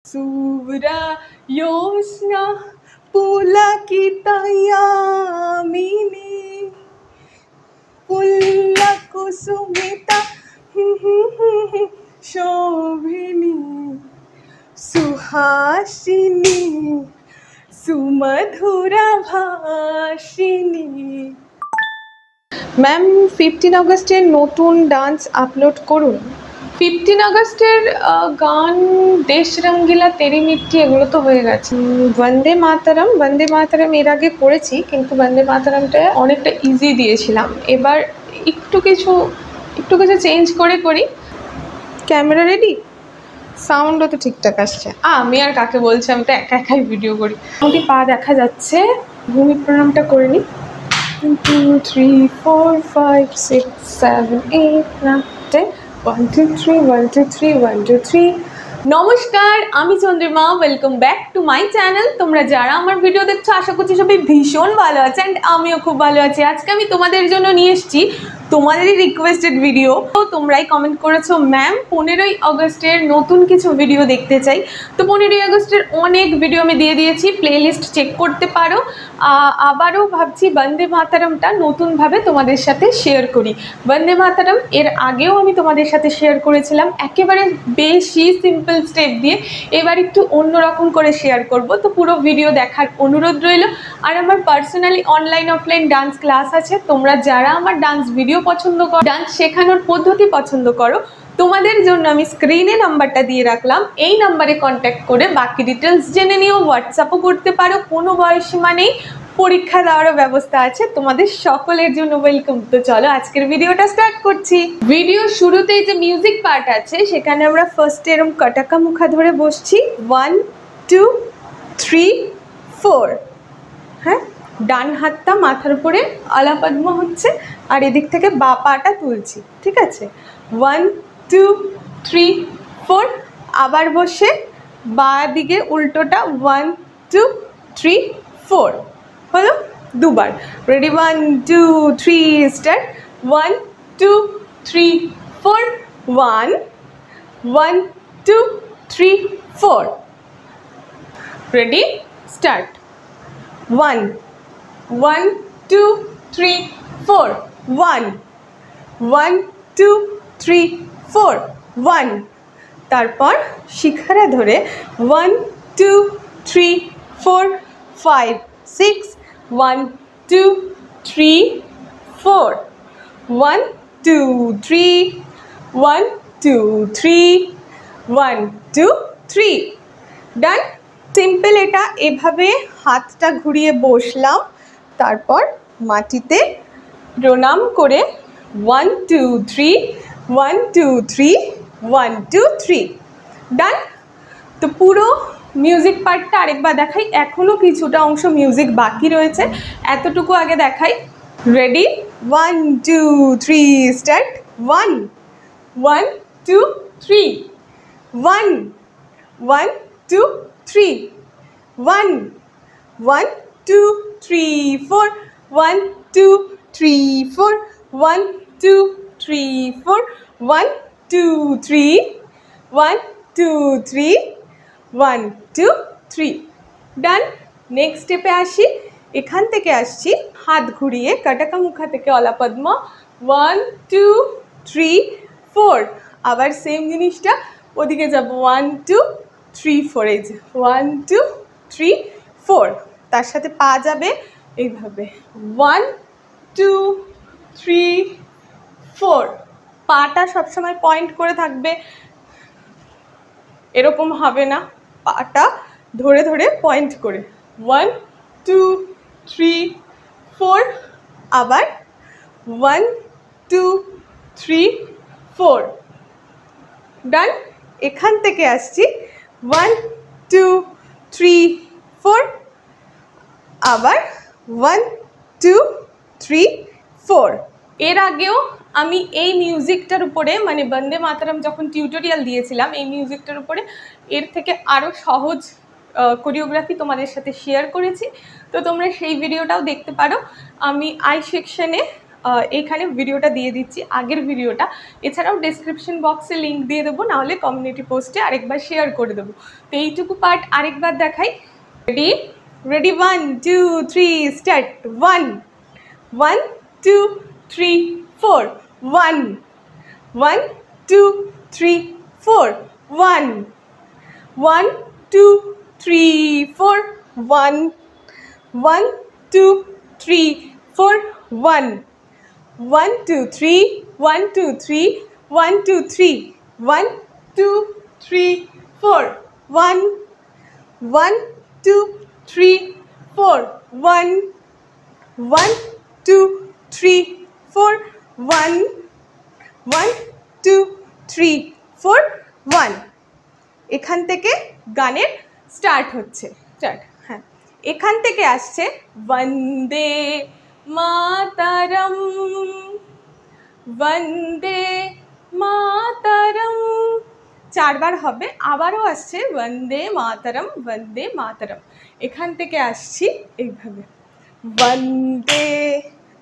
Sura Yosna Pulakitayamini Pullakusumita Shobhini Suhashini Sumadhura Bhashini। Ma'am 15 আগস্টের নতুন dance upload করুন। 15 আগস্টের গান দেশ রঙ্গিলা তেরি মিট্টি এগুলো তো হয়ে গেছে। বন্দে মাতারাম এর আগে করেছি, কিন্তু বন্দে মাতারামটা অনেকটা ইজি দিয়েছিলাম। এবার একটু কিছু চেঞ্জ করে করি। ক্যামেরা রেডি, সাউন্ডও তো ঠিকঠাক আসছে। আমি আর কাকে বলছি, আমি তো একাই ভিডিও করি। মোটামুটি পা দেখা যাচ্ছে। ভূমি প্রণামটা করে নিই। 1 2 3 4 5 6 7 8 9 10 1 2 3 1 2 3 1 2 3। নমস্কার, আমি Chandrima. Welcome back to my channel. তোমরা যারা আমার ভিডিও দেখছো আশা করছি সবাই ভীষণ ভালো আছে, অ্যান্ড আমিও খুব ভালো আছি। আজকে আমি তোমাদের জন্য নিয়ে এসেছি তোমাদেরই রিকোয়েস্টেড ভিডিও। তো তোমরাই কমেন্ট করেছো ম্যাম 15ই আগস্টের নতুন কিছু ভিডিও দেখতে চাই। তো 15ই আগস্টের অনেক ভিডিও আমি দিয়ে দিয়েছি, প্লেলিস্ট চেক করতে পারো। আবারও ভাবছি বন্দে মাতারামটা নতুনভাবে তোমাদের সাথে শেয়ার করি। বন্দে মাতারাম এর আগেও আমি তোমাদের সাথে শেয়ার করেছিলাম একেবারে বেশি সিম্পল স্টেপ দিয়ে। এবার একটু অন্যরকম করে শেয়ার করব, তো পুরো ভিডিও দেখার অনুরোধ রইল। আর আমার personally online offline dance class আছে। তোমরা যারা আমার ডান্স ভিডিও পছন্দ করো, ডান্স শেখানোর পদ্ধতি পছন্দ করো, তোমাদের জন্য আমি স্ক্রিনে নাম্বারটা দিয়ে রাখলাম। এই নাম্বারে কন্ট্যাক্ট করে বাকি ডিটেলস জেনে নিও। হোয়াটসঅ্যাপও করতে পারো, কোনো বয়সীমা নেই। পরীক্ষা দেওয়ারও ব্যবস্থা আছে, তোমাদের সকলের জন্য ওয়েলকাম। তো চলো আজকের ভিডিওটা স্টার্ট করছি। ভিডিও শুরুতেই যে মিউজিক পার্ট আছে সেখানে আমরা ফার্স্টে এরকম কটাকা মুখা ধরে বসছি। 1 2 3 4। হ্যাঁ, ডান হাতটা মাথার উপরে আলাপদ্ম হচ্ছে, আর এদিক থেকে বা পাটা তুলছি। ঠিক আছে, 1 2 3 4। আবার বসে বা দিকে উল্টোটা 1 2 3 4 হলো দুবার। Ready, 1 2 3 start. 1 2 3 4 1 1 2 3 4। Ready, start. 1 1 2 3 4 1 1 2 3 4 1। তারপর শিখারা ধরে 1 2 3 4 5 6 1 2 3 4 1 2 3 1 2 3 1 2 3। ডান। সিম্পল। এটা এভাবে হাতটা ঘুরিয়ে বসলাম, তারপর মাটিতে প্রণাম করে 1 2 3 1 2 3 1 2 3। ডান। তো পুরো মিউজিক পার্টটা আরেকবার দেখাই, এখনও কিছুটা অংশ মিউজিক বাকি রয়েছে, এতটুকু আগে দেখাই। Ready, 1 2 3 start. 1 1 2 3 1 1 2 3 1 1 2 3 4 1 2 3 4 1 2 3 4 1 2 3 1 2 3 1 2 3। ডান। নেক্সট স্টেপে আসি। এখান থেকে আসছি হাত ঘুরিয়ে কটাকা মুখা থেকে অলাপদ্ম 1 2 3 4। আবার সেম জিনিসটা ওদিকে যাব 1 2 3 4। এই যে 1 2 3 4, তার সাথে পা যাবে এইভাবে 1 2 3 4। পাটা সবসময় পয়েন্ট করে থাকবে, এরকম হবে না, পাটা ধরে ধরে পয়েন্ট করে 1 2 3 4। আবার 1 2 3 4। ডান। এখান থেকে আসছি 1 2 3 4। আবার 1 2 3 4। এর আগেও আমি এই মিউজিকটার উপরে, মানে বন্দে মাতারাম যখন টিউটোরিয়াল দিয়েছিলাম এই মিউজিকটার উপরে, এর থেকে আরও সহজ কোরিওগ্রাফি তোমাদের সাথে শেয়ার করেছি। তো তোমরা সেই ভিডিওটাও দেখতে পারো। আমি আই সেকশনে এখানে ভিডিওটা দিয়ে দিচ্ছি, আগের ভিডিওটা। এছাড়াও ডেসক্রিপশন বক্সে লিঙ্ক দিয়ে দেবো, নাহলে কমিউনিটি পোস্টে আরেকবার শেয়ার করে দেবো। তো এইটুকু পার্ট আরেকবার দেখাই। Ready ready 1 2 3 start. 1 1 2 3 4 1 1 2 3 4 1 1 2 3 4 1 1 2 3 4 1 1 2 3 1 2 3 1 2 3 1 2 3 4 1 1 2 3 4 1 1 2 3 4 1 1 2 3 4 1। এখান থেকে গানের স্টার্ট হচ্ছে। স্টার্ট, হ্যাঁ। এখান থেকে আসছে বন্দে মাতরম বন্দে মাতরম, 4 বার হবে। আবারও আসছে বন্দে মাতরম বন্দে মাতরম। এখান থেকে আসছি এইভাবে বন্দে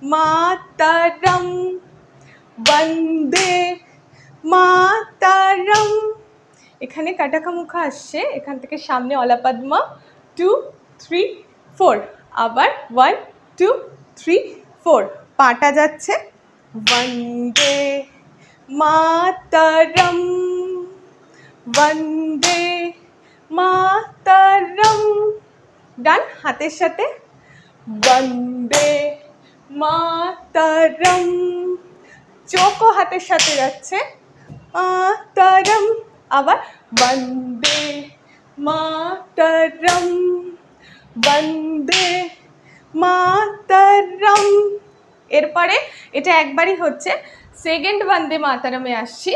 মাতরম বন্দে মাতরম। এখানে কাটাকামুখা আসছে, এখান থেকে সামনে অলাপদ্মা 2 3 4, আবার 1 2 3 4, পাটা যাচ্ছে বন্দে মাতরম বন্দে মাতরম। ডান, হাতের সাথে বন্দে মাতরম, চোখও হাতের সাথে যাচ্ছে মাতরম। আবার বন্দে মাতরম বন্দে মাতরম। এরপরে এটা একবারই হচ্ছে, সেকেন্ড বন্দে মাতরমে আসছি।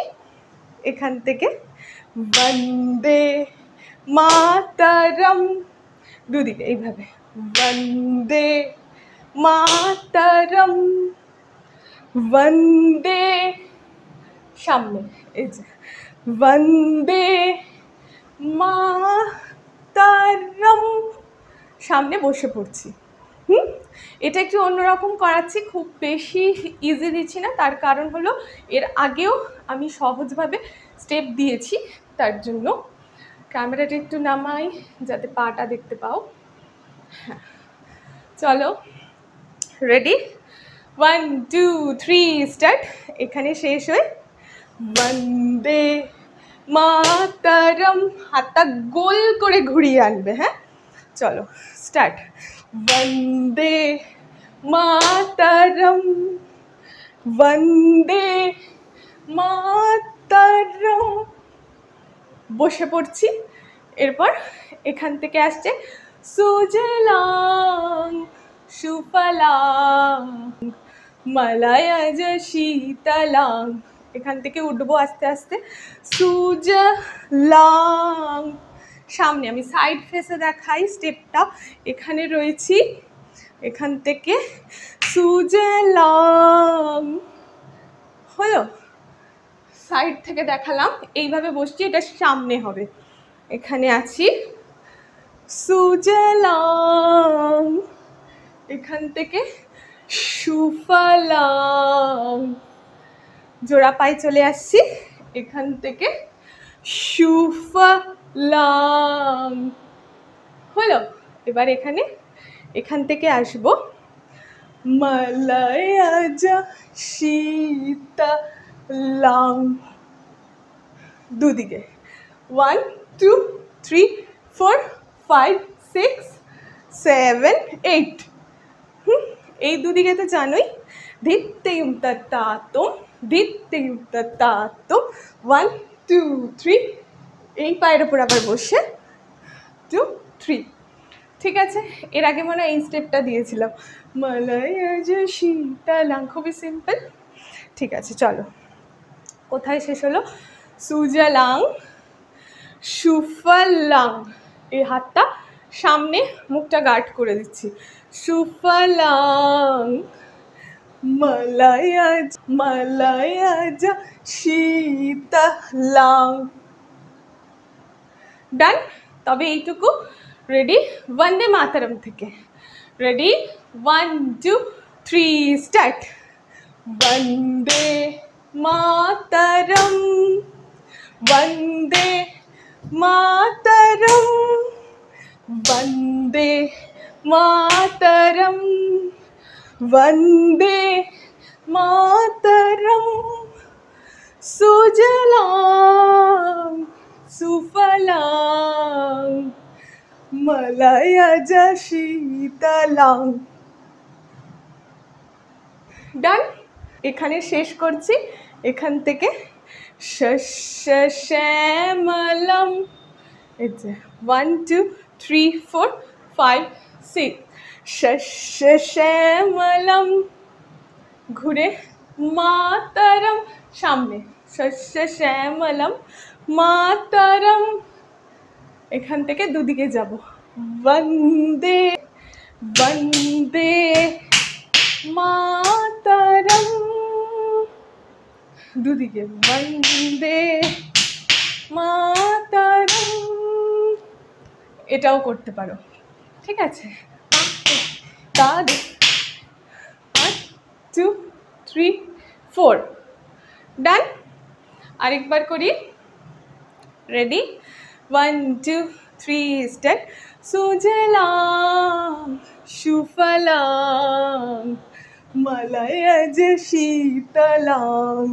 এখান থেকে বন্দে মাতরম, দুদিকে এইভাবে বন্দে মাতরম বন্দে, সামনে এই যে বন্দে মাতরম, সামনে বসে পড়ছি। এটা একটু অন্যরকম করাচ্ছি, খুব বেশি ইজি দিচ্ছি না। তার কারণ হলো এর আগেও আমি সহজভাবে স্টেপ দিয়েছি, তার জন্য। ক্যামেরাটা একটু নামাই যাতে পাটা দেখতে পাও। হ্যাঁ, চলো রেডি 1 2 3 স্টার্ট। এখানে শেষ হয়ে বন্দে মাতরম, হাতটা গোল করে ঘুরিয়ে আনবে। হ্যাঁ, চলো স্টার্ট। বন্দে মাতরম বন্দে মাতরম, বসে পড়ছি। এরপর এখান থেকে আসছে সুজলাং সুফলাং মলয়জ শীতলাং। এখান থেকে উঠবো আস্তে আস্তে সুজলাং। সামনে আমি সাইড ফেসে দেখাই স্টেপটা। এখানে রয়েছি, এখান থেকে সুজলাং হলো। সাইড থেকে দেখালাম, এইভাবে বসছি, এটা সামনে হবে। এখানে আছি সুজলাং, এখান থেকে সুফলাং, জোড়া পায়ে চলে আসছি। এখান থেকে সুফলাং হলো। এবার এখান থেকে আসবো মলয়জ শীতলাং, দুদিকে 1 2 3 4 5 6 7 8। এই দুদিকে তো জানোই, ধিত্তিম তত্তাতুম ধিত্তিম তত্তাতুম 1 2 3। এই পায়ের ওপর আবার বসে 2 3। ঠিক আছে, এর আগে মনে হয় এই স্টেপটা দিয়েছিলাম, মলয়জ শীতলাং, খুবই সিম্পল। ঠিক আছে, চলো কোথায় শেষ হলো? সুজলাং সুফলাং, এই হাতটা সামনে, মুখটা গার্ড করে দিচ্ছি। সুফলাং মলয়জ মলয়জ শীতলাং। ডান, তবে এইটুকু। রেডি, বন্দে মাতরম থেকে রেডি 1 2 3 স্টার্ট। वंदे मातरम, वंदे मातरम, वंदे मातरम, वंदे मातरम। सुजलां सुफलां मलयज शीतलां। ডান। এখানে শেষ করছি। এখান থেকে শস্য শ্যামলম, এই যে 1 2 3 4 5 6, শস্য শ্যামলম, ঘুরে মাতরম সামনে, শস্য শ্যামলম মাতরম। এখান থেকে দুদিকে যাব, বন্দে বন্দে মাতরম, দুদিকে বন্দে মাতরম। এটাও করতে পারো, ঠিক আছে। 1 2 3 4, ডান। আরেকবার করি, রেডি, 1 2 3 স্টার্ট। সুজলাং সুফলাং মলয়জ শীতলাং,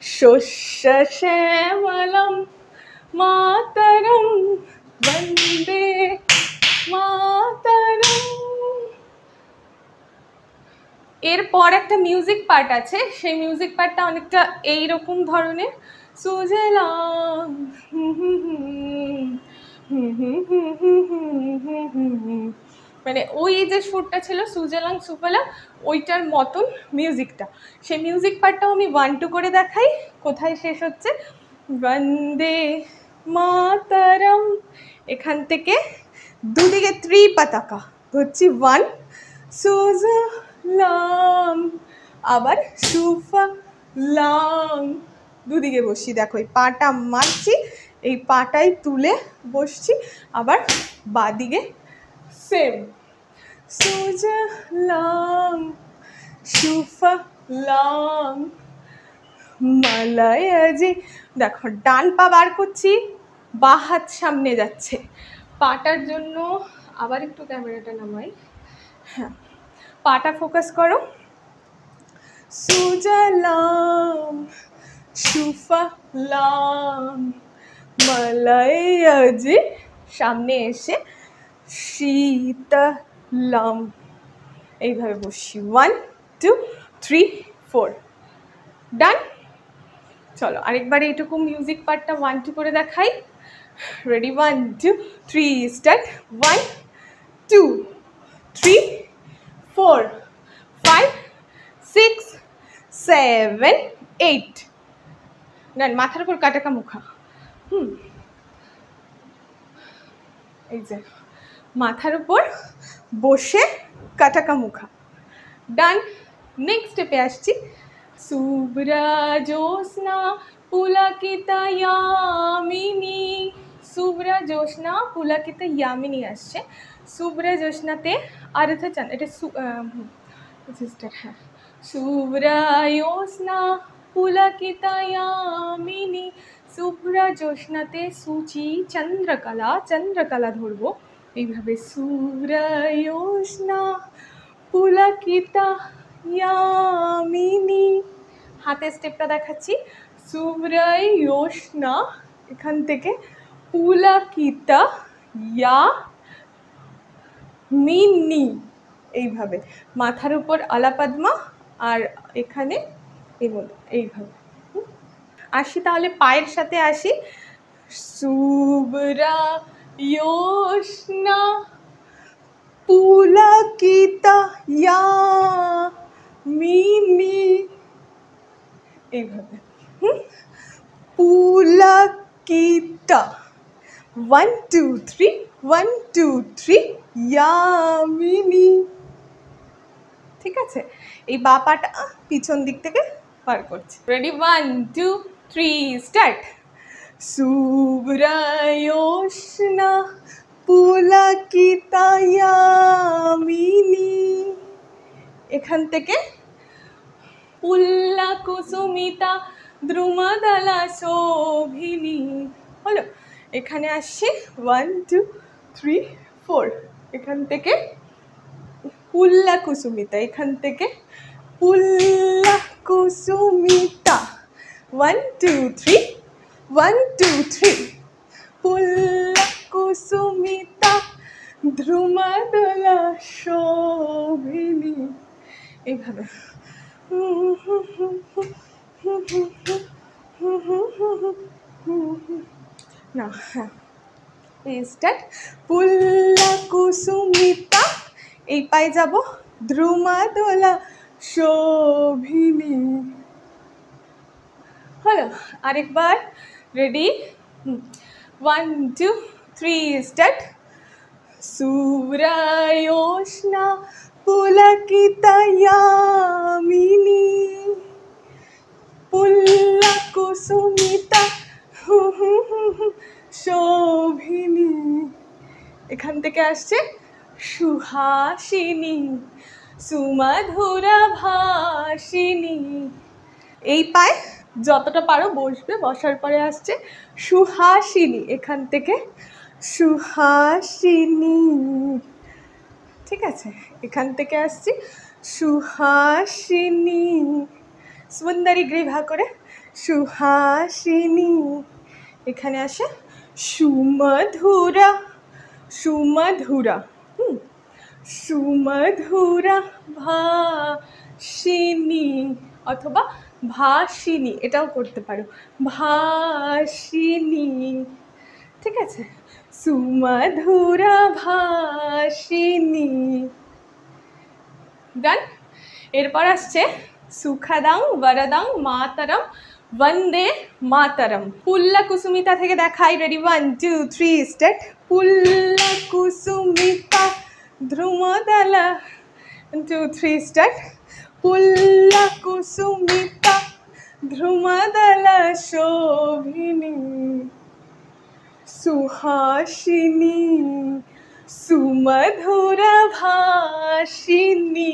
শস্য শ্যামলম মাতরম, বন্দে মাতরম। এরপর একটা মিউজিক পার্ট আছে, সেই মিউজিক পার্টটা অনেকটা এইরকম ধরনের। সুজলাং মানে ওই যে সুরটা ছিল সুজলাং সুফলাং, ওইটার মতন মিউজিকটা। সেই মিউজিক পার্টটাও আমি 1 2 করে দেখাই, কোথায় শেষ হচ্ছে। বন্দে মাতরম, এখান থেকে দুদিকে ত্রিপতাকা ধরছি, 1 সুজলাং, আবার সুফলাং, দুদিকে বসছি। দেখো এই পাটা মারছি, এই পাটাই তুলে বসছি, আবার বাদিকে সেম, সুজলাং সুফলাং মলয়জি। দেখো ডান পা বার করছি, বাঁ হাত সামনে যাচ্ছে। পাটার জন্য আবার একটু ক্যামেরাটা নামাই, হ্যাঁ, পাটা ফোকাস করো। সুজলাং সুফলাং মলয়জি, সামনে এসে শীতলাম, এইভাবে বসি। 1 2 3 4, ডান। চলো আরেকবার এইটুকু মিউজিক পার্টটা 1 2 করে দেখাই, রেডি, 1 2 3 স্টার্ট। 1 2 3 4 5 6 7 8, ডান। মাথার উপর কাটাকা মুখা, এই যে মাথার উপর বসে কাটাকা মুখা, ডান। নেক্সট স্টেপে আসছি। শুভ্র জ্যোৎস্না পুলকিত ইয়ামিনী, শুভ্র জ্যোৎস্না পুলকিত ইয়ামিনী আসছে। শুভ্র জ্যোৎস্নাতে অর্ধচন্দ্র, এটা সিস্টার, হ্যাঁ। শুভ্র জ্যোৎস্না পুলকিত ইয়ামিনী, শুভ্র জ্যোৎস্নাতে সূচি চন্দ্রকলা, চন্দ্রকলা ধরবো এইভাবে। শুভ্র জ্যোৎস্না পুলকিত ইয়ামিনী, হাতে স্টেপটা দেখাচ্ছি। শুভ্র জ্যোৎস্না, এখান থেকে পুলকিত ইয়ামিনী, এইভাবে মাথার উপর আলাপদ্মা, আর এখানে এই মধ্যে এইভাবে আসি। তাহলে পায়ের সাথে আসি। শুভ্র জ্যোৎস্না পুলকিত ইয়ামিনী, এইভাবে পুলকিত, 1 2 3 1 2 3 ইয়ামিনী, ঠিক আছে। এই বা পাটা পিছন দিক থেকে পার করছি, রেডি, 1 2 3 স্টার্ট। শুভ্র জ্যোৎস্না পুলকিত ইয়ামিনী, এখান থেকে পুল্লা কুসুমিতা দ্রুমদলা শোভিনী। হলো, এখানে আসছি 1 2 3 4, এখান থেকে পুল্লা কুসুমিতা, এখান থেকে পুল্লা কুসুমিতা 1 2 3 1 2 3, পুল্লা কুসুমিতা দ্রুমদলা শোভিনী, এইভাবে। না, হ্যাঁ, স্টার্ট। পুল্লা কুসুমিতা, এই পায়ে যাব, দ্রুমদলা শোভিনী। হলো, আরেকবার, রেডি, 1 2 3 স্টার্ট। সুব্রায়োষ্ণা পুলকিতয়ামিনী পুল্লা কুসুমিতা শোভিনী, এখান থেকে আসছে সুহাসিনী সুমধুরা ভাসিনী। এই পায়ে যতটা পারো বসবে, বসার পরে আসছে সুহাসিনী, এখান থেকে সুহাসিনী, ঠিক আছে? এখান থেকে আসছি সুহাসিনী, সুন্দরী গ্রীভা করে সুহাসিনী। এখানে আসে সুমধুরা, সুমধুরা, সুমধুরা ভাসিনী অথবা ভাসিনী, এটাও করতে পারো, ভাসিনী, ঠিক আছে? সুমধুরা ভাসিনী, ডান। এরপর আসছে সুখদাং বরদাং মাতরম বন্দে মাতরম। পুল্লা কুসুমিতা থেকে দেখাই, রেডি, 1 2 3 স্টার্ট। পুল্লা কুসুমিতা দ্রুমদলা, 1 2 3 স্টার্ট। পুল্লা কুসুমিতা দ্রুমদলা শোভিনী সুহাসিনী সুমধুরা ভাসিনী।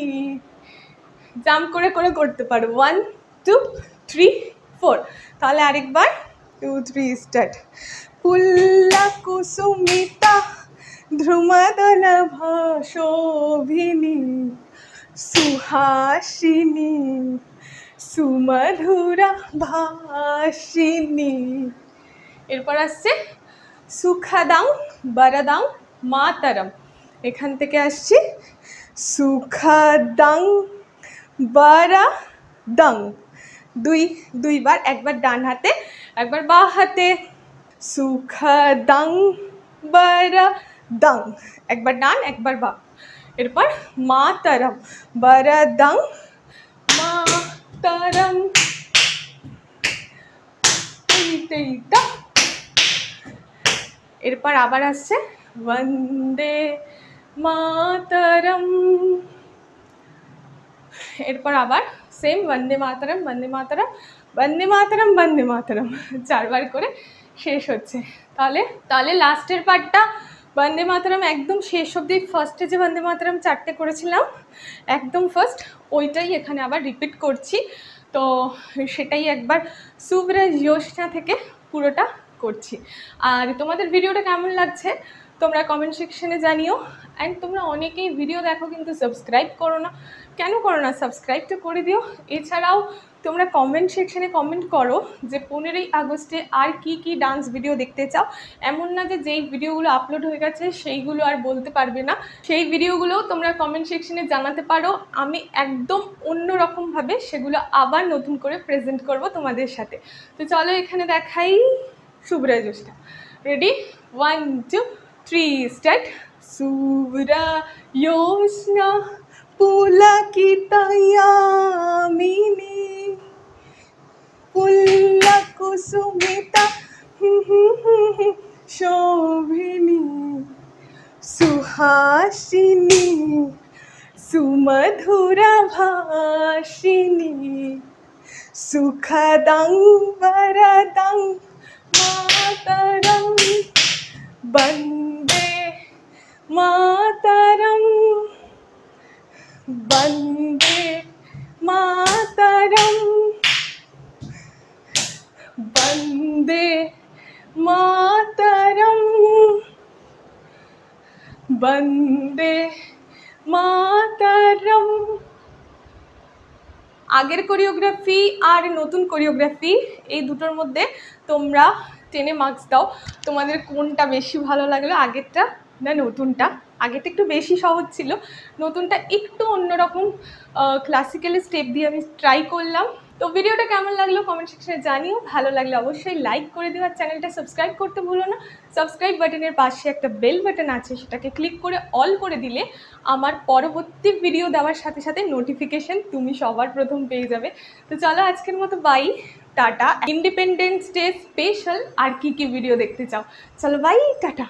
জাম্প করে করে করতে পারো, 1 2 3 4। তাহলে আরেকবার, 2 3 স্টার্ট। পুল্লা কুসুমিতা দ্রুমদলা শোভিনী সুহাসিনী সুমধুরা ভাসিনী। এরপর আসছে সুখদাং বরদাং মাতরম, এখান থেকে আসছি সুখদাং বরদাং, দুইবার, একবার ডান হাতে একবার বাঁ হাতে। সুখদাং বরদাং, একবার ডান একবার বাঁ। এরপর মাতরম বরদাং মাতরম, এইটা। এরপর আবার আসছে বন্দে মাতরম, এরপর আবার সেম বন্দে মাতরম বন্দে মাতরম বন্দে মাতরম বন্দে মাতরম, 4 বার করে শেষ হচ্ছে। তাহলে লাস্টের পার্টটা বন্দে মাতরম একদম শেষ অবধি, ফার্স্টে যে বন্দে মাতরম 4টে করেছিলাম একদম ফার্স্ট, ওইটাই এখানে আবার রিপিট করছি। তো সেটাই একবার সুব্রায়োষ্ণা থেকে পুরোটা করছি। আর তোমাদের ভিডিওটা কেমন লাগছে তোমরা কমেন্ট সেকশনে জানিও। অ্যান্ড তোমরা অনেকেই ভিডিও দেখো কিন্তু সাবস্ক্রাইব করো না, কেন করো না? সাবস্ক্রাইবটা করে দিও। এছাড়াও তোমরা কমেন্ট সেকশনে কমেন্ট করো যে 15ই আগস্টে আর কি কি ডান্স ভিডিও দেখতে চাও। এমন না যে যেই ভিডিওগুলো আপলোড হয়ে গেছে সেইগুলো আর বলতে পারবে না, সেই ভিডিওগুলোও তোমরা কমেন্ট সেকশনে জানাতে পারো। আমি একদম অন্যরকমভাবে সেগুলো আবার নতুন করে প্রেজেন্ট করব তোমাদের সাথে। তো চলো এখানে দেখাই সুব্রায়োষ্ণা, রেডি, 1 2 3 স্টার্ট। সুব্রায়োষ্ণা পুলকিতয়ামিনী পুল্লা কুসুমিতা শোভিনী সুহাসিনী সুমধুরা ভাসিনী সুখদাং বরদাং মাতরম বন্দে মাতরম বন্দে মাতরম বন্দে মাতরম, বন্দে মাতরম। আগের কোরিওগ্রাফি আর নতুন কোরিওগ্রাফি এই দুটোর মধ্যে তোমরা 10-এ মার্কস দাও। তোমাদের কোনটা বেশি ভালো লাগলো, আগেরটা না নতুনটা? আগেরটা একটু বেশি সহজ ছিল, নতুনটা একটু অন্যরকম ক্লাসিক্যালি স্টেপ দিয়ে আমি ট্রাই করলাম। তো ভিডিওটা কেমন লাগলো কমেন্ট সেকশনে জানিও। ভালো লাগলে অবশ্যই লাইক করে দিও আর চ্যানেলটা সাবস্ক্রাইব করতে ভুলো না। সাবস্ক্রাইব বাটনের পাশে একটা বেল বাটন আছে, সেটাকে ক্লিক করে অল করে দিলে আমার পরবর্তী ভিডিও দেওয়ার সাথে সাথে নোটিফিকেশন তুমি সবার প্রথম পেয়ে যাবে। তো চলো আজকের মতো bye, tata. Independence day special আর কি ভিডিও দেখতে চাও, চলো বাই, টাটা।